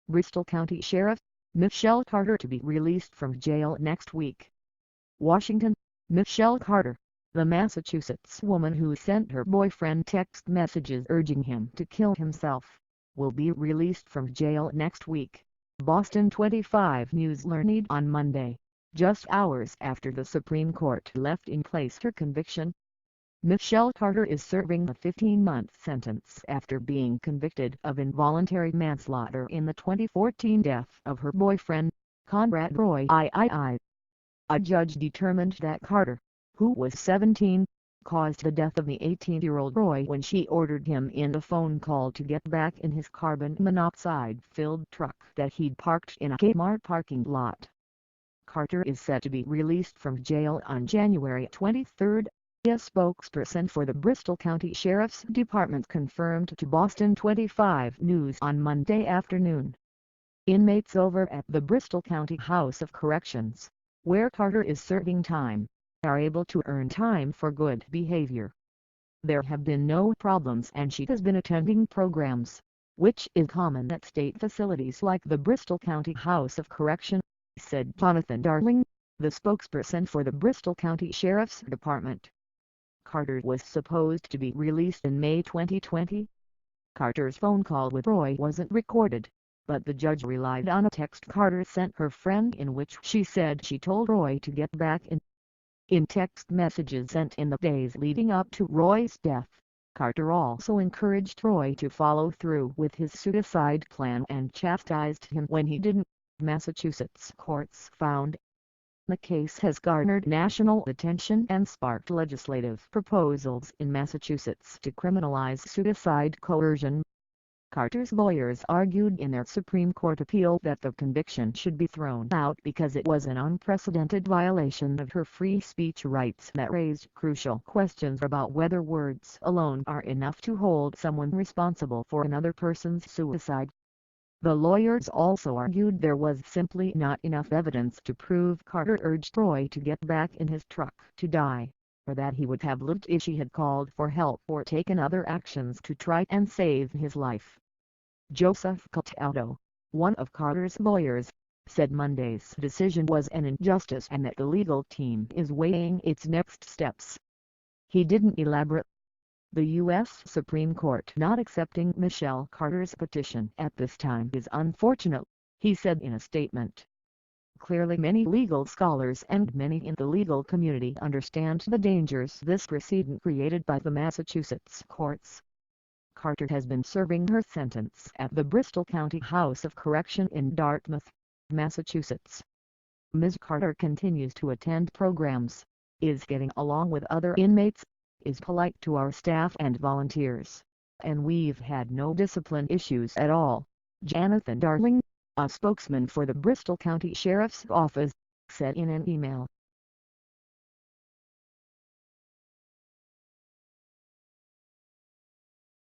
Bristol County Sheriff, Michelle Carter to be released from jail next week. Washington, Michelle Carter, the Massachusetts woman who sent her boyfriend text messages urging him to kill himself, will be released from jail next week, Boston 25 News learned on Monday, just hours after the Supreme Court left in place her conviction. Michelle Carter is serving a 15-month sentence after being convicted of involuntary manslaughter in the 2014 death of her boyfriend, Conrad Roy III. A judge determined that Carter, who was 17, caused the death of the 18-year-old Roy when she ordered him in a phone call to get back in his carbon monoxide-filled truck that he'd parked in a Kmart parking lot. Carter is set to be released from jail on January 23. A spokesperson for the Bristol County Sheriff's Department confirmed to Boston 25 News on Monday afternoon. Inmates over at the Bristol County House of Corrections, where Carter is serving time, are able to earn time for good behavior. There have been no problems and she has been attending programs, which is common at state facilities like the Bristol County House of Correction, said Jonathan Darling, the spokesperson for the Bristol County Sheriff's Department. Carter was supposed to be released in May 2020. Carter's phone call with Roy wasn't recorded, but the judge relied on a text Carter sent her friend in which she said she told Roy to get back in. In text messages sent in the days leading up to Roy's death, Carter also encouraged Roy to follow through with his suicide plan and chastised him when he didn't, Massachusetts courts found. The case has garnered national attention and sparked legislative proposals in Massachusetts to criminalize suicide coercion. Carter's lawyers argued in their Supreme Court appeal that the conviction should be thrown out because it was an unprecedented violation of her free speech rights that raised crucial questions about whether words alone are enough to hold someone responsible for another person's suicide. The lawyers also argued there was simply not enough evidence to prove Carter urged Roy to get back in his truck to die, or that he would have lived if she had called for help or taken other actions to try and save his life. Joseph Cataldo, one of Carter's lawyers, said Monday's decision was an injustice and that the legal team is weighing its next steps. He didn't elaborate. The U.S. Supreme Court not accepting Michelle Carter's petition at this time is unfortunate, he said in a statement. Clearly many legal scholars and many in the legal community understand the dangers this precedent created by the Massachusetts courts. Carter has been serving her sentence at the Bristol County House of Correction in Dartmouth, Massachusetts. Ms. Carter continues to attend programs, is getting along with other inmates, is polite to our staff and volunteers, and we've had no discipline issues at all, Jonathan Darling, a spokesman for the Bristol County Sheriff's Office, said in an email.